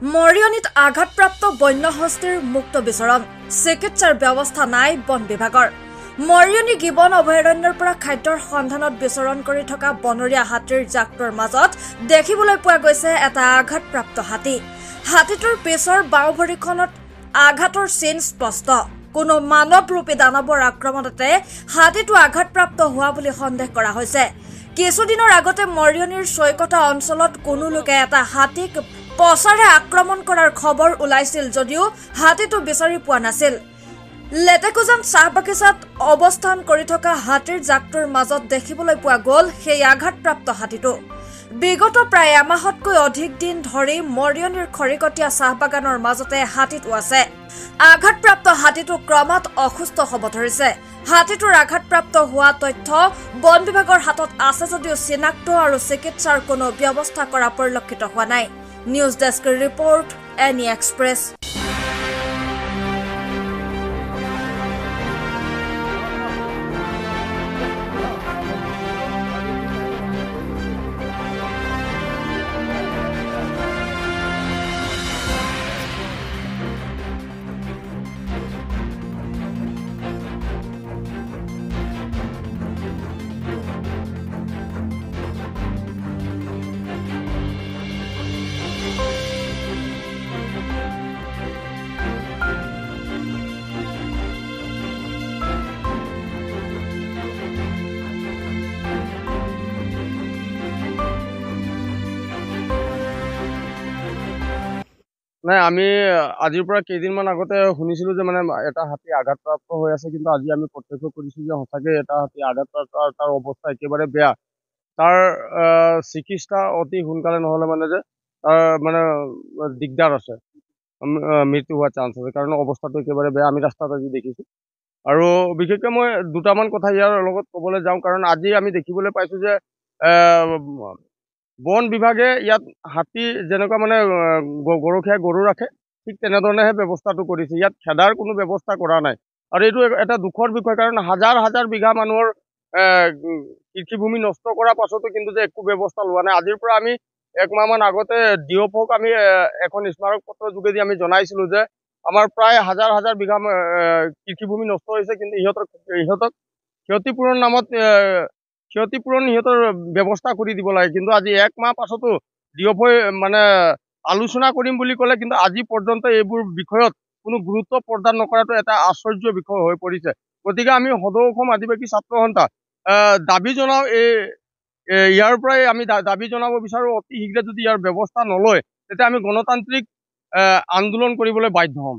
মৰিয়নিত আঘাতপ্ৰাপ্ত বন্যহস্তীৰ মুক্ত বিচৰণ চিকিৎসাৰ ব্যৱস্থা নাই বন বিভাগৰ মৰিয়নি গিবন অভয়াৰণ্যৰ পৰা খাদ্যৰ সন্ধানত বিচৰণ কৰি থকা বনৰীয়া হাতীৰ জাকটোৰ মাজত দেখিবলৈ পোৱা গৈছে এটা আঘাতপ্ৰাপ্ত হাতী হাতীটোৰ পিছৰ বাওঁ ভৰিখনত আঘাতৰ চিন স্পষ্ট কোনো মানৱৰূপী দানৱৰ আক্ৰমণতে হাতীটো আঘাতপ্ৰাপ্ত হোৱা বুলি সন্দেহ কৰা হৈছে কিছুদিনৰ আগতে মৰিয়নিৰ ছয়কটা অঞ্চলত কোনো লোকে এটা হাতীক পছাৰে আক্ৰমণ কৰাৰ খবৰ ওলাইছিল যদিও হাতীটো বিচাৰি পোৱা নাছিল লেটেকুজান চাহ বাগিচাত অৱস্থান কৰি থকা হাতীৰ জাকটোৰ মাজত দেখিবলৈ পোৱা গ'ল সেই আঘাতপ্ৰাপ্ত হাতীটো বিগত প্ৰায় এমাহতকৈ অধিক দিন ধৰি মৰিয়নিৰ খৰিকটীয়া চাহ বাগানৰ মাজতে হাতীটো আছে আঘাতপ্ৰাপ্ত হাতীটো ক্ৰমাৎ অসুস্থ হ'ব ধৰিছে হাতীটোৰ আঘাতপ্ৰাপ্ত হোৱা তথ্য বন বিভাগৰ হাতত আছে যদিও চিনাক্ত আৰু চিকিৎসাৰ কোনো ব্যৱস্থা কৰা পৰিলক্ষিত হোৱা নাই news desk report any express নাই আমি আজিৰ পৰা কেইদিনমান আগতে শুনিছিলো যে মানে এটা হাতী আঘাতপ্ৰাপ্ত হৈ আছে কিন্তু আজি আমি প্ৰত্যক্ষ কৰিছো যে সঁচাকে এটা হাতী আঘাতপ্ৰাপ্ত তাৰ অৱস্থা একেবাৰে বেয়া তাৰ চিকিৎসা অতি সোনকালে নহলে মানে যে তাৰ মানে দিগদাৰ আছে মৃত্যু হোৱাৰ চান্স আছে কাৰণ অৱস্থাটো একেবাৰে বেয়া আমি ৰাস্তাত আজি দেখিছো আৰু বিশেষকৈ মই দুটামান কথা ইয়াৰ লগত ক'বলৈ যাওঁ কাৰণ আজি আমি দেখিবলৈ পাইছো যে বন বিভাগে ইয়াত হাতী যেনেকুৱা মানে গৰখীয়া গৰু ৰাখে ঠিক তেনেধৰণেহে ব্যৱস্থাটো কৰিছে ইয়াত খেদাৰ কোনো ব্যৱস্থা কৰা নাই আৰু এইটো এটা দুখৰ বিষয় কাৰণ হাজাৰ হাজাৰ বিঘা মানুহৰ কৃষিভূমি নষ্ট কৰাৰ পাছতো কিন্তু যে একো ব্যৱস্থা লোৱা নাই আজিৰ পৰা আমি একমাহমান আগতে ডিঅ'ফক আমি এখন স্মাৰক পত্ৰৰ যোগেদি আমি জনাইছিলো যে আমাৰ প্ৰায় হাজাৰ হাজাৰ বিঘা কৃষিভূমি নষ্ট হৈছে কিন্তু ইহঁতক ক্ষতিপূৰণ নামত ক্ষতিপূৰণ সিহঁতৰ ব্যৱস্থা কৰি দিব লাগে কিন্তু আজি এক মাহ পাছতো ডিঅ'ফই মানে আলোচনা কৰিম বুলি ক'লে কিন্তু আজি পৰ্যন্ত এইবোৰ বিষয়ত কোনো গুৰুত্ব প্ৰদান নকৰাটো এটা আশ্চৰ্য বিষয় হৈ পৰিছে গতিকে আমি সদৌ অসম আদিবাসী ছাত্ৰ সন্থা দাবী জনাওঁ ইয়াৰ পৰাই আমি দাবী জনাব বিচাৰো অতি শীঘ্ৰে যদি ইয়াৰ ব্যৱস্থা নলয় তেতিয়া আমি গণতান্ত্ৰিক আন্দোলন কৰিবলৈ বাধ্য হ'ম